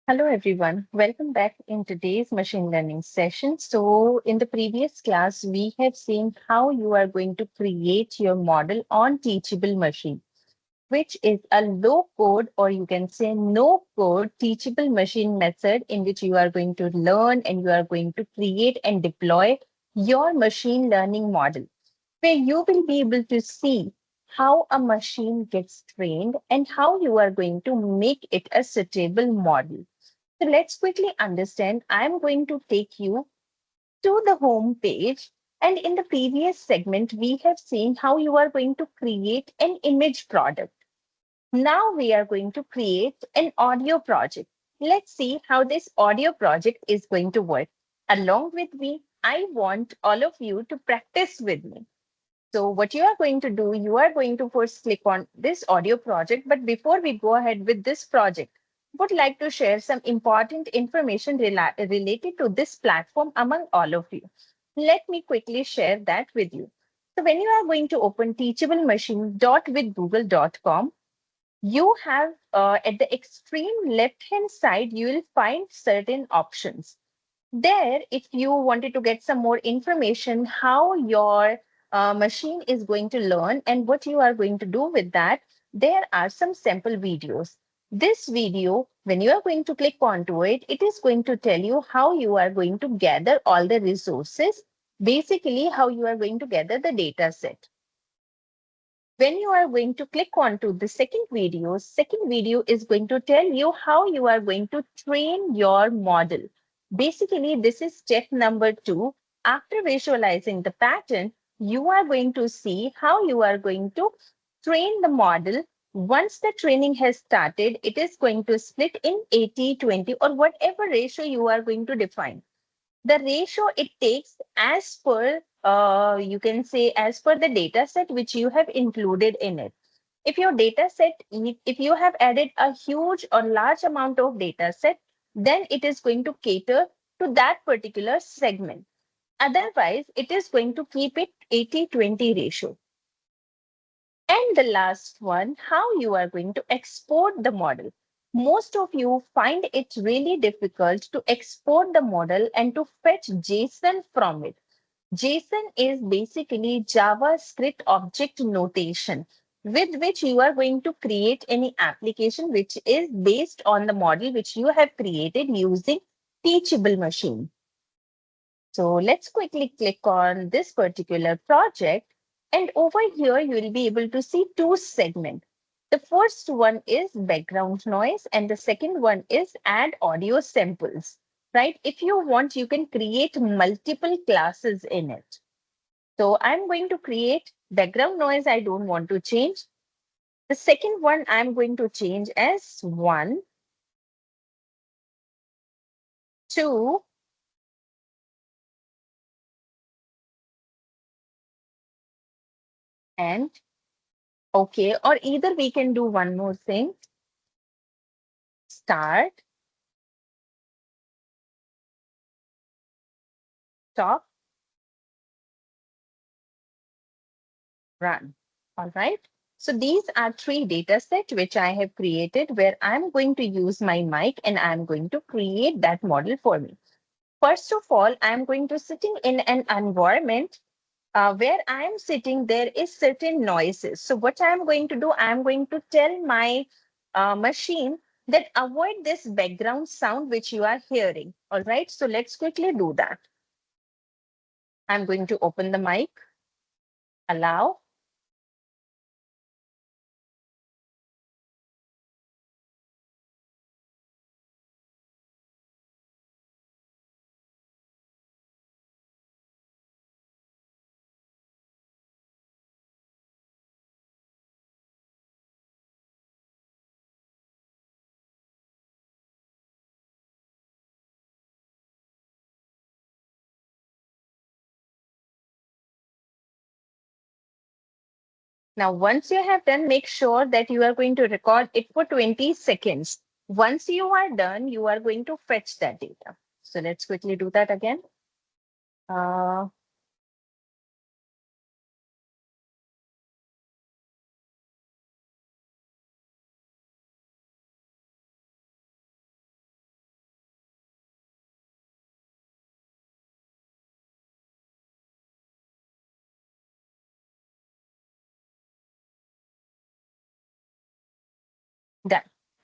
Hello, everyone. Welcome back in today's machine learning session. So in the previous class, we have seen how you are going to create your model on Teachable machine, which is a low code, or you can say no code teachable machine method in which you are going to learn and you are going to create and deploy your machine learning model, where you will be able to see how a machine gets trained and how you are going to make it a suitable model. So let's quickly understand. I'm going to take you to the home page. And in the previous segment, we have seen how you are going to create an image product. Now we are going to create an audio project. Let's see how this audio project is going to work. Along with me, I want all of you to practice with me. So what you are going to do, you are going to first click on this audio project. But before we go ahead with this project, I would like to share some important information related to this platform among all of you. Let me quickly share that with you. So when you are going to open teachablemachine.withgoogle.com, you have at the extreme left hand side, you will find certain options. There, if you wanted to get some more information, how your machine is going to learn and what you are going to do with that, there are some sample videos. This video, when you are going to click onto it, it is going to tell you how you are going to gather all the resources, basically how you are going to gather the data set. When you are going to click onto the second video is going to tell you how you are going to train your model. Basically, this is step number 2. After visualizing the pattern, you are going to see how you are going to train the model. Once the training has started, it is going to split in 80-20 or whatever ratio you are going to define. The ratio it takes as per you can say as per the data set which you have included in it. If your data set, if you have added a huge or large amount of data set, then it is going to cater to that particular segment. Otherwise, it is going to keep it 80-20 ratio. And the last one, how you are going to export the model. Most of you find it really difficult to export the model and to fetch JSON from it. JSON is basically JavaScript object notation with which you are going to create any application which is based on the model which you have created using Teachable machine. So let's quickly click on this particular project. And over here, you will be able to see two segments. The first one is background noise, and the second one is add audio samples, right? If you want, you can create multiple classes in it. So I'm going to create background noise. I don't want to change. The second one I'm going to change as 1, 2, and okay. Or either we can do one more thing, start, stop, run. All right. So these are three data sets which I have created where I'm going to use my mic and I'm going to create that model for me. First of all, I'm going to sitting in an environment where I'm sitting, there is certain noises. So what I'm going to do, I'm going to tell my machine that avoid this background sound which you are hearing. All right. So let's quickly do that. I'm going to open the mic, allow. Now, once you have done, make sure that you are going to record it for 20 seconds. Once you are done, you are going to fetch that data. So let's quickly do that again. Uh,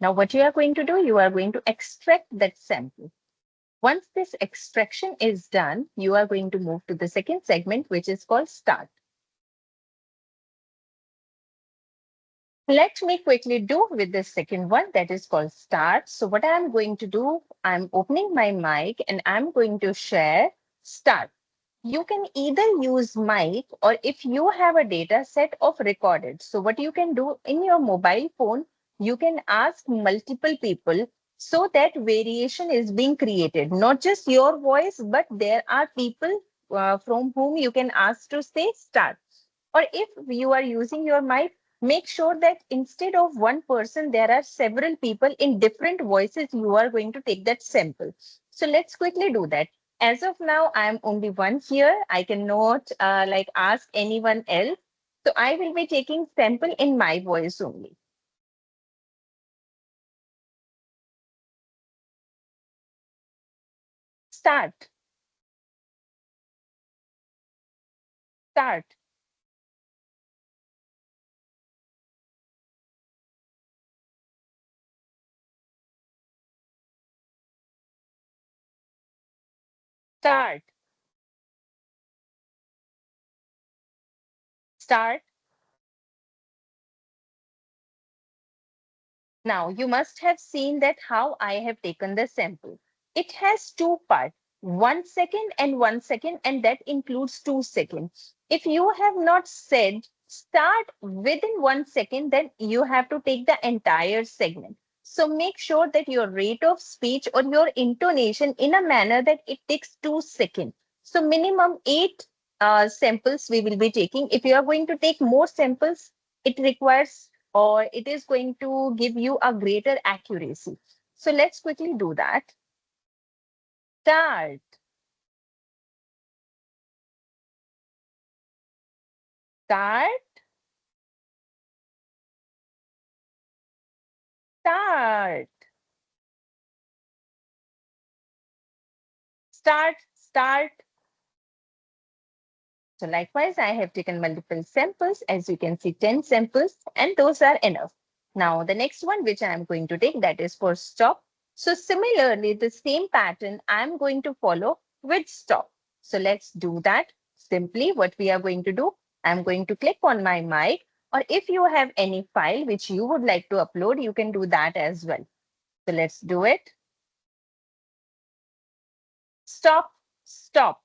Now, what you are going to do, you are going to extract that sample. Once this extraction is done, you are going to move to the second segment, which is called start. Let me quickly do with the second one, that is called start. So what I'm going to do, I'm opening my mic and I'm going to share start. You can either use mic, or if you have a data set of recorded. So what you can do in your mobile phone, you can ask multiple people, so that variation is being created. Not just your voice, but there are people from whom you can ask to say start. Or if you are using your mic, make sure that instead of one person, there are several people in different voices you are going to take that sample. So let's quickly do that. As of now, I am only one here. I cannot like ask anyone else. So I will be taking sample in my voice only. Start, start, start, start. Now, you must have seen that how I have taken the sample. It has two parts, 1 second and 1 second, and that includes 2 seconds. If you have not said start within 1 second, then you have to take the entire segment. So make sure that your rate of speech or your intonation in a manner that it takes 2 seconds. So minimum eight samples we will be taking. If you are going to take more samples, it requires, or it is going to give you a greater accuracy. So let's quickly do that. Start, start, start, start, start. So likewise, I have taken multiple samples. As you can see, 10 samples, and those are enough. Now, the next one, which I am going to take, that is for stop. So similarly, the same pattern I'm going to follow with stop. So let's do that. Simply what we are going to do, I'm going to click on my mic, or if you have any file which you would like to upload, you can do that as well. So let's do it. Stop, stop,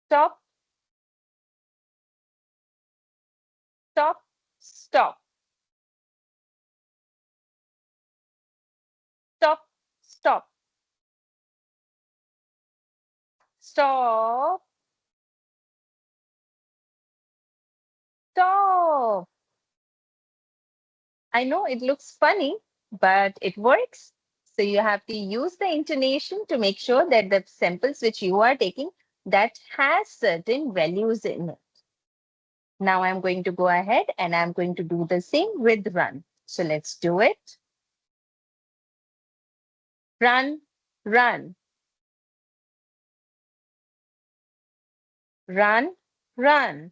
stop, stop, stop, stop, stop, stop, stop. I know it looks funny, but it works. So you have to use the intonation to make sure that the samples which you are taking, that has certain values in it. Now I'm going to go ahead and I'm going to do the same with run. So let's do it. Run, run, run, run,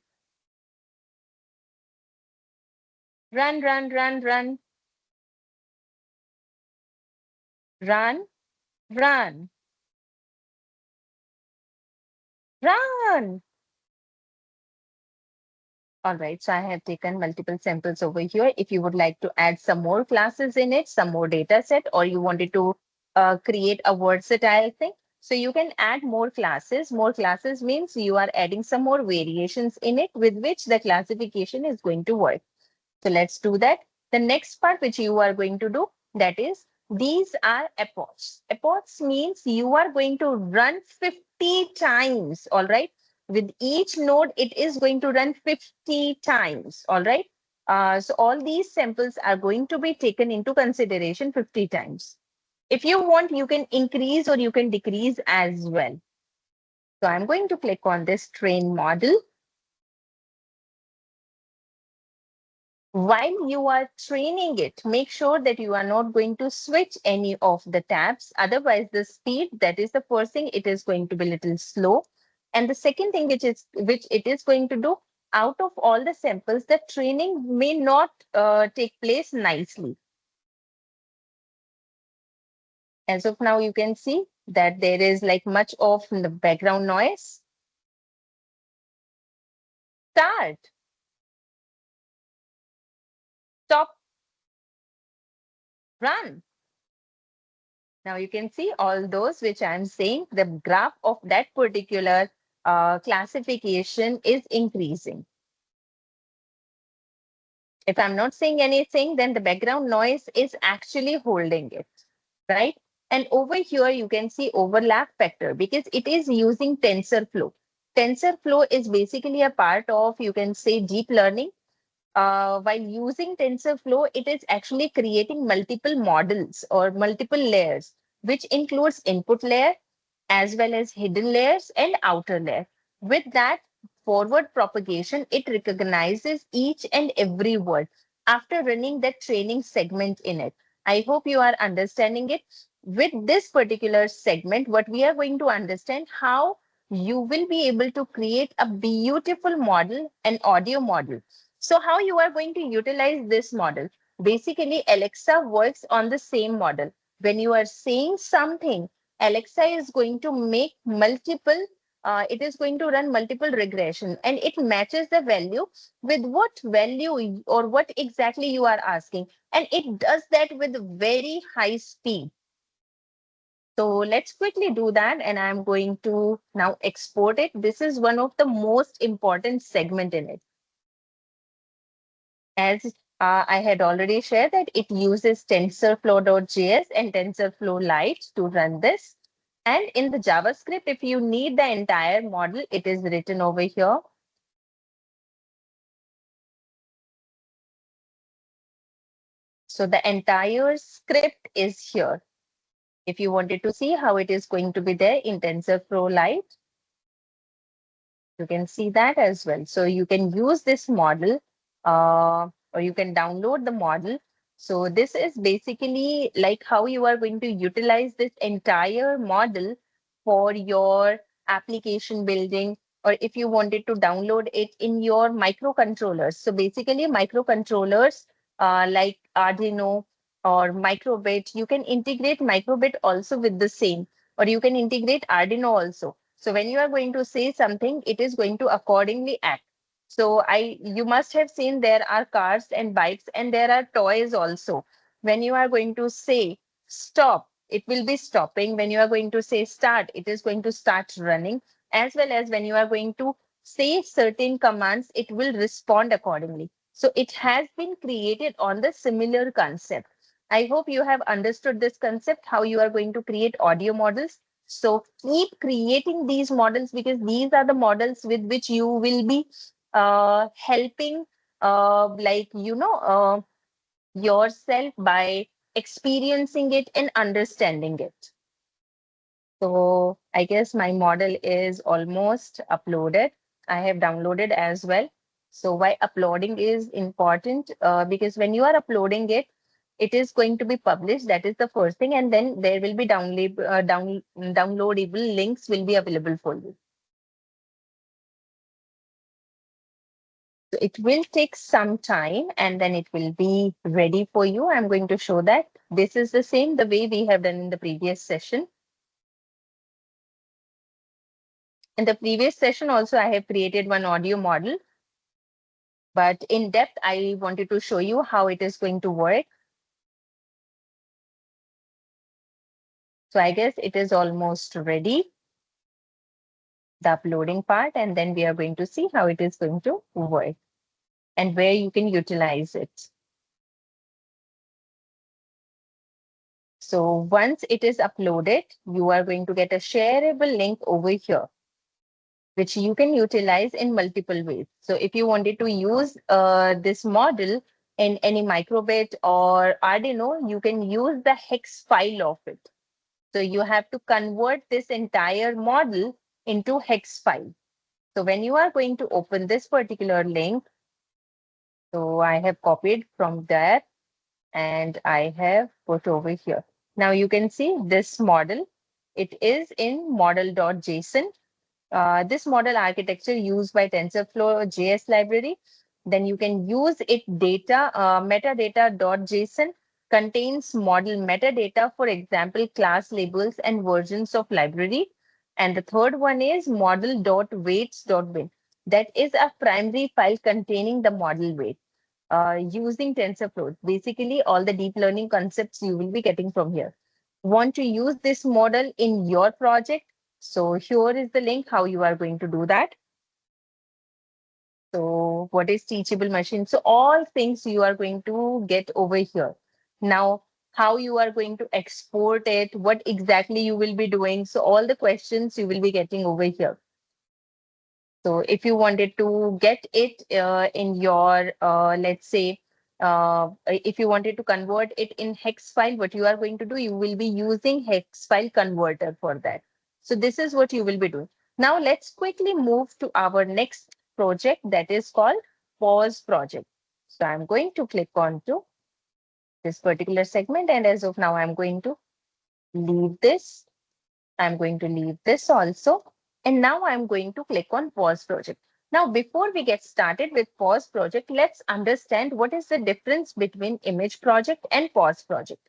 run, run, run, run, run, run, run. All right, so I have taken multiple samples over here. If you would like to add some more classes in it, some more data set, or you wanted to create a versatile thing, so you can add more classes. More classes means you are adding some more variations in it with which the classification is going to work. So let's do that. The next part which you are going to do, that is, these are epochs. Epochs means you are going to run 50 times, all right? With each node, it is going to run 50 times, all right? So all these samples are going to be taken into consideration 50 times. If you want, you can increase or you can decrease as well. So I'm going to click on this train model. While you are training it, make sure that you are not going to switch any of the tabs. Otherwise, the speed, that is the first thing, it is going to be a little slow. And the second thing which it is going to do, out of all the samples, the training may not take place nicely. As of now, you can see that there is like much of the background noise. Start, stop, run. Now you can see all those which I'm saying, the graph of that particular classification is increasing. If I'm not saying anything, then the background noise is actually holding it, right? And over here, you can see overlap factor because it is using TensorFlow. TensorFlow is basically a part of, you can say, deep learning. While using TensorFlow, it is actually creating multiple models or multiple layers, which includes input layer as well as hidden layers and outer layer. With that forward propagation, it recognizes each and every word after running that training segment in it. I hope you are understanding it. With this particular segment, what we are going to understand how you will be able to create a beautiful model, an audio model. So how you are going to utilize this model? Basically, Alexa works on the same model. When you are saying something, Alexa is going to make multiple, it is going to run multiple regression and it matches the value with what value or what exactly you are asking. And it does that with very high speed. So let's quickly do that. And I'm going to now export it. This is one of the most important segment in it. As I had already shared that it uses TensorFlow.js and TensorFlow Lite to run this. And in the JavaScript, if you need the entire model, it is written over here. So the entire script is here. If you wanted to see how it is going to be there in TensorFlow Lite, you can see that as well. So you can use this model or you can download the model. So this is basically like how you are going to utilize this entire model for your application building, or if you wanted to download it in your microcontrollers. So basically microcontrollers like Arduino or microbit, you can integrate microbit also with the same, or you can integrate Arduino also. So when you are going to say something, it is going to accordingly act. So you must have seen there are cars and bikes and there are toys also. When you are going to say stop, it will be stopping. When you are going to say start, it is going to start running. As well as when you are going to say certain commands, it will respond accordingly. So it has been created on the similar concept. I hope you have understood this concept, how you are going to create audio models. So keep creating these models because these are the models with which you will be helping yourself by experiencing it and understanding it. So I guess my model is almost uploaded. I have downloaded as well. So why uploading is important? Because when you are uploading it, it is going to be published. That is the first thing. And then there will be downloadable links will be available for you. So it will take some time and then it will be ready for you. I'm going to show that. This is the same, the way we have done in the previous session. In the previous session also, I have created one audio model. But in depth, I wanted to show you how it is going to work. So I guess it is almost ready, the uploading part, and then we are going to see how it is going to work and where you can utilize it. So once it is uploaded, you are going to get a shareable link over here, which you can utilize in multiple ways. So if you wanted to use this model in any microbit or Arduino, you can use the hex file of it. So you have to convert this entire model into hex file. So when you are going to open this particular link, so I have copied from there and I have put over here. Now you can see this model. It is in model.json. This model architecture used by TensorFlow JS library. Then you can use it data, metadata.json contains model metadata, for example, class labels and versions of library. And the third one is model.weights.bin. That is a primary file containing the model weight using TensorFlow. Basically, all the deep learning concepts you will be getting from here. Want to use this model in your project? So here is the link how you are going to do that. So what is teachable machine? So all things you are going to get over here. Now, how you are going to export it, what exactly you will be doing. So all the questions you will be getting over here. So if you wanted to get it in your, let's say, if you wanted to convert it in hex file, what you are going to do, you will be using hex file converter for that. So this is what you will be doing. Now let's quickly move to our next project that is called pause project. So I'm going to click on to this particular segment, and as of now, I'm going to leave this. I'm going to leave this also. And now I'm going to click on pause project. Now, before we get started with pause project, let's understand what is the difference between image project and pause project.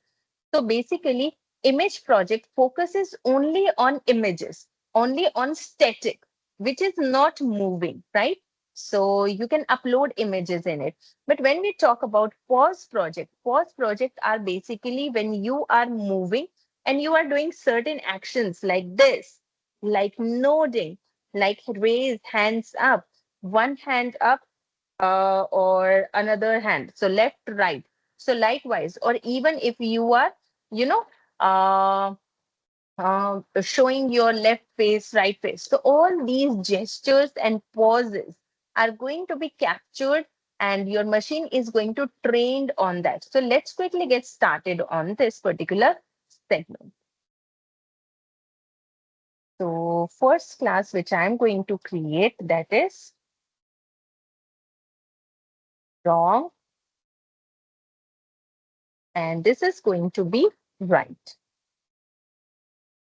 So basically, image project focuses only on images, only on static, which is not moving, right? So you can upload images in it. But when we talk about pause project are basically when you are moving and you are doing certain actions like this, like noding, like raise hands up, one hand up, or another hand. So left, right. So likewise, or even if you are, you know, showing your left face, right face. So all these gestures and pauses are going to be captured and your machine is going to trained on that. So let's quickly get started on this particular segment. So first class which I'm going to create, that is wrong, and this is going to be right.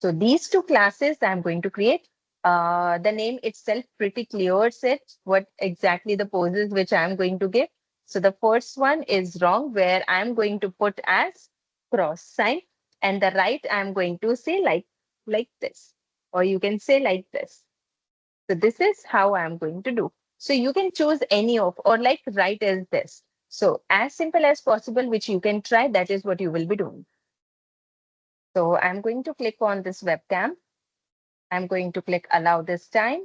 So these two classes I'm going to create. The name itself pretty clears it, what exactly the poses which I'm going to give. So the first one is wrong, where I'm going to put as cross sign, and the right I'm going to say like this, or you can say like this. So this is how I'm going to do. So you can choose any of, or like right as this. So as simple as possible, which you can try, that is what you will be doing. So I'm going to click on this webcam. I'm going to click allow this time,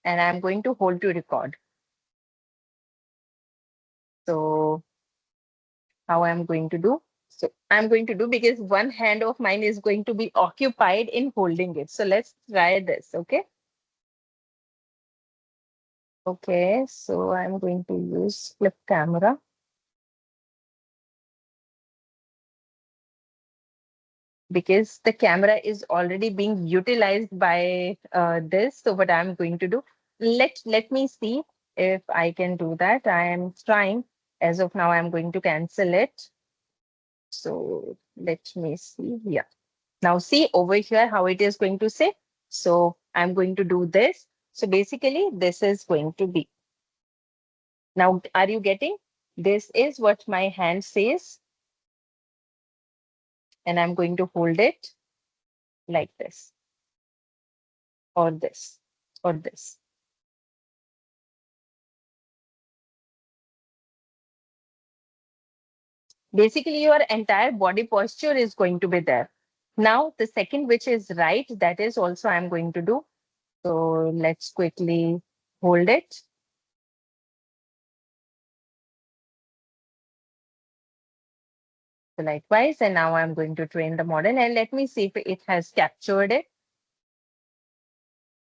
and I'm going to hold to record. So how I'm going to do? So I'm going to do, because one hand of mine is going to be occupied in holding it. So let's try this, okay? Okay, so I'm going to use flip camera. Because the camera is already being utilized by this. So what I'm going to do, let me see if I can do that. I am trying. As of now, I'm going to cancel it. So let me see here. Now see over here how it is going to say. So I'm going to do this. So basically this is going to be. Now, are you getting? This is what my hand says. And I'm going to hold it like this, or this, or this. Basically, your entire body posture is going to be there. Now, the second, which is right, that is also I'm going to do. So let's quickly hold it. So likewise, and now I'm going to train the model, and let me see if it has captured it.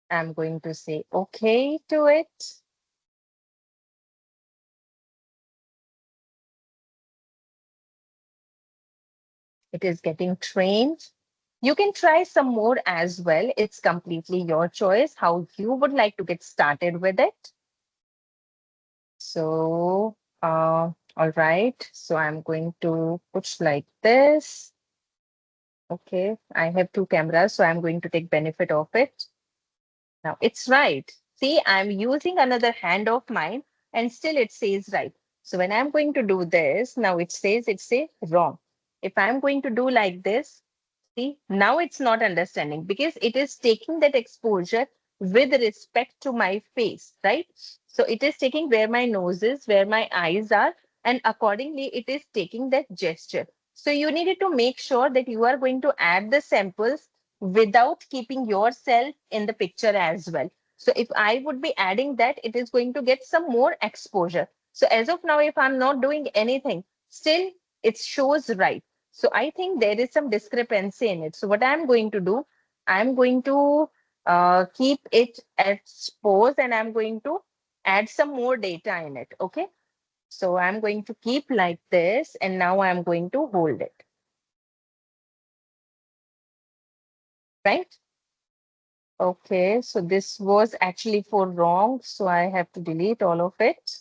I'm going to say okay to it. It is getting trained. You can try some more as well. It's completely your choice how you would like to get started with it. So, all right. So I'm going to put like this. Okay, I have two cameras, so I'm going to take benefit of it. Now it's right. See, I'm using another hand of mine and still it says right. So when I'm going to do this, now it says it's a wrong. If I'm going to do like this, see, now it's not understanding because it is taking that exposure with respect to my face, right? So it is taking where my nose is, where my eyes are, and accordingly it is taking that gesture. So you needed to make sure that you are going to add the samples without keeping yourself in the picture as well. So if I would be adding that, it is going to get some more exposure. So as of now, if I'm not doing anything, still it shows right. So I think there is some discrepancy in it. So what I'm going to do, I'm going to keep it exposed and I'm going to add some more data in it. Okay. So I'm going to keep like this and now I'm going to hold it. Right. Okay, so this was actually for wrong, so I have to delete all of it.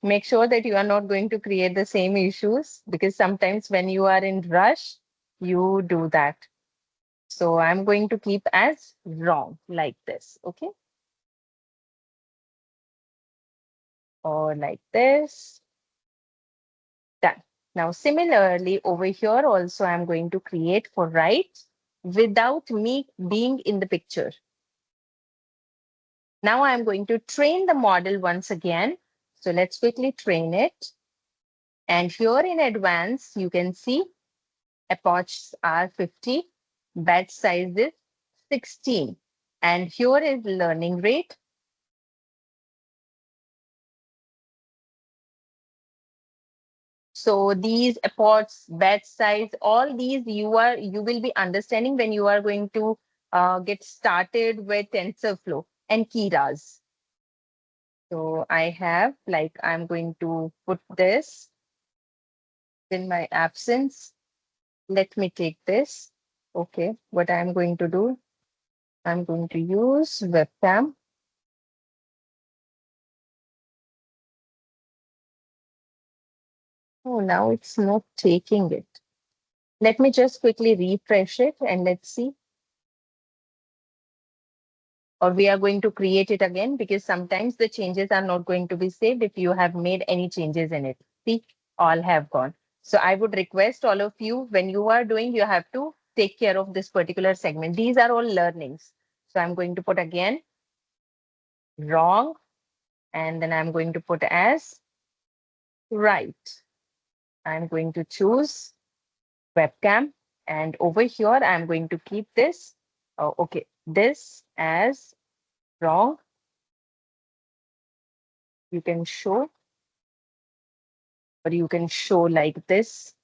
Make sure that you are not going to create the same issues because sometimes when you are in rush, you do that. So I'm going to keep as wrong like this, okay? Or like this, done. Now, similarly, over here also, I'm going to create for right without me being in the picture. Now I'm going to train the model once again. So let's quickly train it. And here in advance, you can see epochs are 50, batch size is 16. And here is learning rate. So these epochs, batch size, all these you will be understanding when you are going to get started with TensorFlow and Keras. So I have like I'm going to put this in my absence. Let me take this. Okay, what I'm going to do, I'm going to use webcam. Oh, now it's not taking it. Let me just quickly refresh it and let's see. Or we are going to create it again because sometimes the changes are not going to be saved if you have made any changes in it. See, all have gone. So I would request all of you, when you are doing, you have to take care of this particular segment. These are all learnings. So I'm going to put again wrong, and then I'm going to put as right. I'm going to choose webcam. And over here, I'm going to keep this. Oh, okay, this as wrong. You can show, or you can show like this.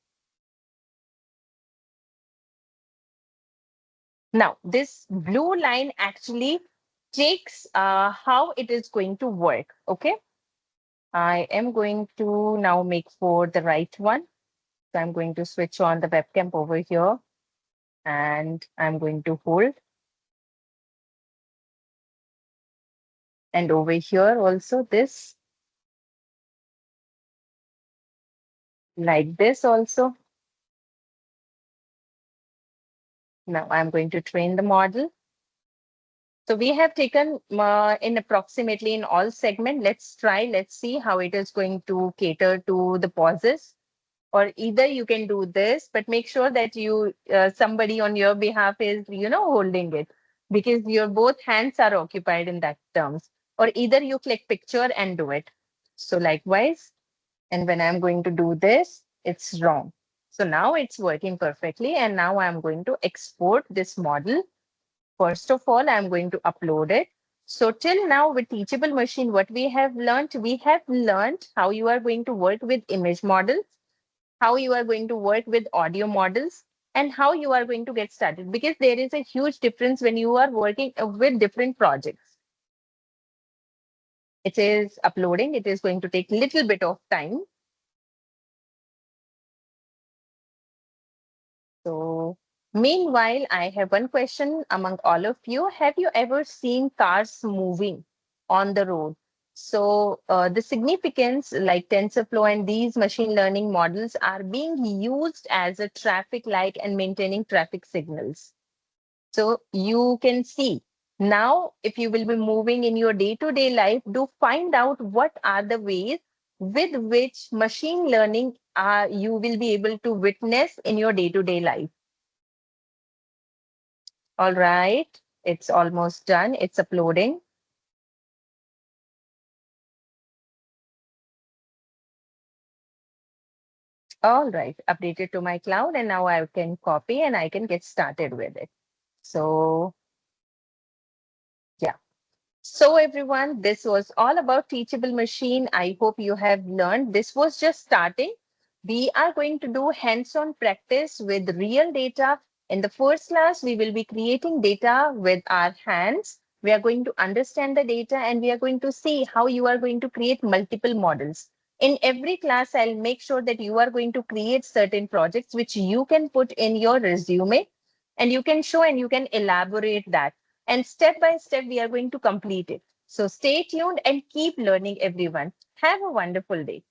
Now, this blue line actually takes how it is going to work. Okay, I am going to now make for the right one. So I'm going to switch on the webcam over here and I'm going to hold. And over here also this, like this also. Now I'm going to train the model. So we have taken in approximately in all segment. Let's try, let's see how it is going to cater to the pauses. Or either you can do this, but make sure that you somebody on your behalf is, holding it because your both hands are occupied in that terms. Or either you click picture and do it. So likewise, and when I'm going to do this, it's wrong. So now it's working perfectly. And now I'm going to export this model. First of all, I'm going to upload it. So till now with Teachable Machine, what we have learned how you are going to work with image models, how you are going to work with audio models, and how you are going to get started. Because there is a huge difference when you are working with different projects. It is uploading. It is going to take little bit of time. So meanwhile, I have one question among all of you. Have you ever seen cars moving on the road? So the significance like TensorFlow and these machine learning models are being used as a traffic light and maintaining traffic signals. So you can see now if you will be moving in your day-to-day life, do find out what are the ways with which machine learning you will be able to witness in your day-to-day life. All right, it's almost done. It's uploading. All right, updated to my cloud, and now I can copy and I can get started with it. So yeah. So everyone, this was all about Teachable Machine. I hope you have learned. This was just starting. We are going to do hands-on practice with real data. In the first class, we will be creating data with our hands. We are going to understand the data and we are going to see how you are going to create multiple models. In every class, I'll make sure that you are going to create certain projects which you can put in your resume and you can show and you can elaborate that, and step by step, we are going to complete it. So stay tuned and keep learning, everyone. Have a wonderful day.